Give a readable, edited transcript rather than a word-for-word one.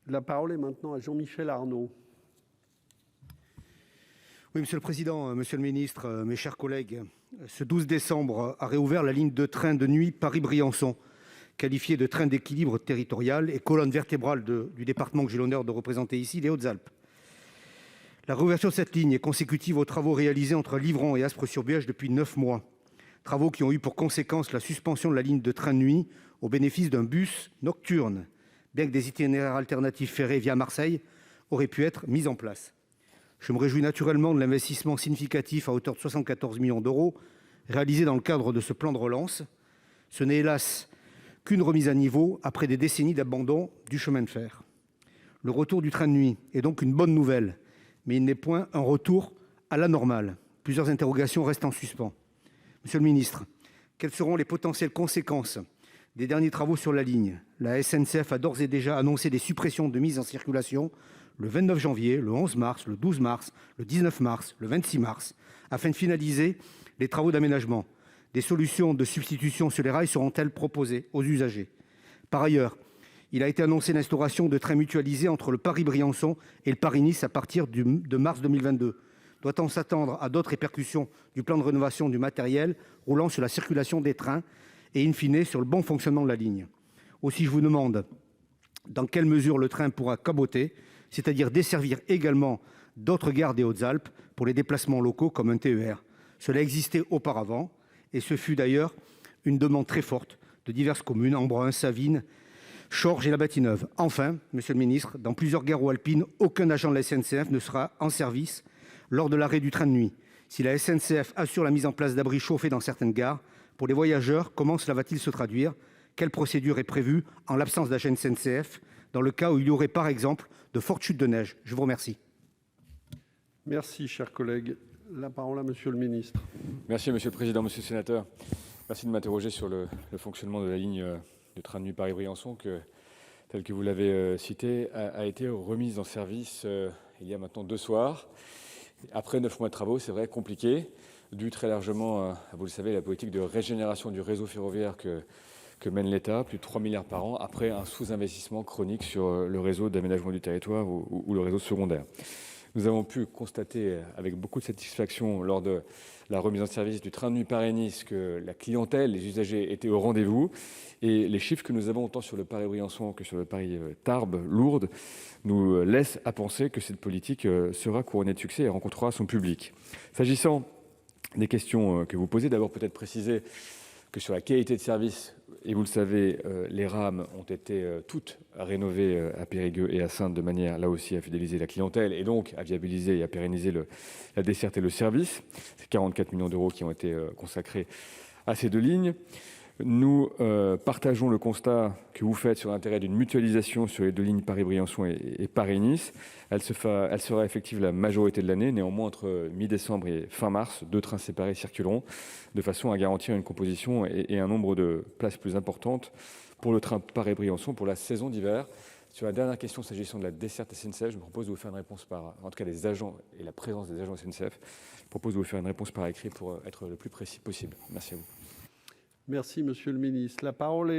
La parole est maintenant à Jean-Michel Arnaud. Oui, Monsieur le Président, Monsieur le Ministre, mes chers collègues, ce 12 décembre a réouvert la ligne de train de nuit Paris-Briançon, qualifiée de train d'équilibre territorial et colonne vertébrale du département que j'ai l'honneur de représenter ici, les Hautes-Alpes. La réouverture de cette ligne est consécutive aux travaux réalisés entre Livron et Aspres-sur-Biège depuis 9 mois. Travaux qui ont eu pour conséquence la suspension de la ligne de train de nuit au bénéfice d'un bus nocturne, bien que des itinéraires alternatifs ferrés via Marseille auraient pu être mis en place. Je me réjouis naturellement de l'investissement significatif à hauteur de 74 millions d'euros réalisé dans le cadre de ce plan de relance. Ce n'est hélas qu'une remise à niveau après des décennies d'abandon du chemin de fer. Le retour du train de nuit est donc une bonne nouvelle, mais il n'est point un retour à la normale. Plusieurs interrogations restent en suspens. Monsieur le ministre, quelles seront les potentielles conséquences des derniers travaux sur la ligne? La SNCF a d'ores et déjà annoncé des suppressions de mise en circulation le 29 janvier, le 11 mars, le 12 mars, le 19 mars, le 26 mars, afin de finaliser les travaux d'aménagement. Des solutions de substitution sur les rails seront-elles proposées aux usagers? Par ailleurs, il a été annoncé l'instauration de trains mutualisés entre le Paris-Briançon et le Paris-Nice à partir de mars 2022. Doit-on s'attendre à d'autres répercussions du plan de rénovation du matériel roulant sur la circulation des trains et, in fine, sur le bon fonctionnement de la ligne? Aussi, je vous demande dans quelle mesure le train pourra caboter, c'est-à-dire desservir également d'autres gares des Hautes-Alpes pour les déplacements locaux comme un TER. Cela existait auparavant et ce fut d'ailleurs une demande très forte de diverses communes, Embrun, Savines, Chorges et la Bâtie-Neuve. Enfin, monsieur le ministre, dans plusieurs gares alpines, aucun agent de la SNCF ne sera en service lors de l'arrêt du train de nuit. Si la SNCF assure la mise en place d'abris chauffés dans certaines gares, pour les voyageurs, comment cela va-t-il se traduire? Quelle procédure est prévue en l'absence d'agent SNCF dans le cas où il y aurait par exemple de fortes chutes de neige? Je vous remercie. Merci, cher collègue. La parole à Monsieur le ministre. Merci, Monsieur le Président, Monsieur le Sénateur. Merci de m'interroger sur le fonctionnement de la ligne de train de nuit Paris-Briançon, telle que vous l'avez citée, a été remise en service il y a maintenant 2 soirs. Après 9 mois de travaux, c'est vrai, compliqué, dû très largement, vous le savez, à la politique de régénération du réseau ferroviaire que mène l'État, plus de 3 milliards par an, après un sous-investissement chronique sur le réseau d'aménagement du territoire ou le réseau secondaire. Nous avons pu constater avec beaucoup de satisfaction lors de la remise en service du train de nuit Paris-Nice que la clientèle, les usagers étaient au rendez-vous. Et les chiffres que nous avons tant sur le Paris-Briançon que sur le Paris-Tarbes, Lourdes, nous laissent à penser que cette politique sera couronnée de succès et rencontrera son public. S'agissant des questions que vous posez, d'abord peut-être préciser que sur la qualité de service, et vous le savez, les rames ont été toutes rénovées à Périgueux et à Saintes de manière, là aussi, à fidéliser la clientèle et donc à viabiliser et à pérenniser la desserte et le service. C'est 44 millions d'euros qui ont été consacrés à ces 2 lignes. Nous partageons le constat que vous faites sur l'intérêt d'une mutualisation sur les 2 lignes Paris-Briançon et Paris-Nice. Elle sera effective la majorité de l'année. Néanmoins, entre mi-décembre et fin mars, 2 trains séparés circuleront de façon à garantir une composition et un nombre de places plus importantes pour le train Paris-Briançon pour la saison d'hiver. Sur la dernière question s'agissant de la desserte SNCF, je me propose de vous faire une réponse en tout cas des agents et la présence des agents SNCF, je propose de vous faire une réponse par écrit pour être le plus précis possible. Merci à vous. Merci, Monsieur le ministre. La parole est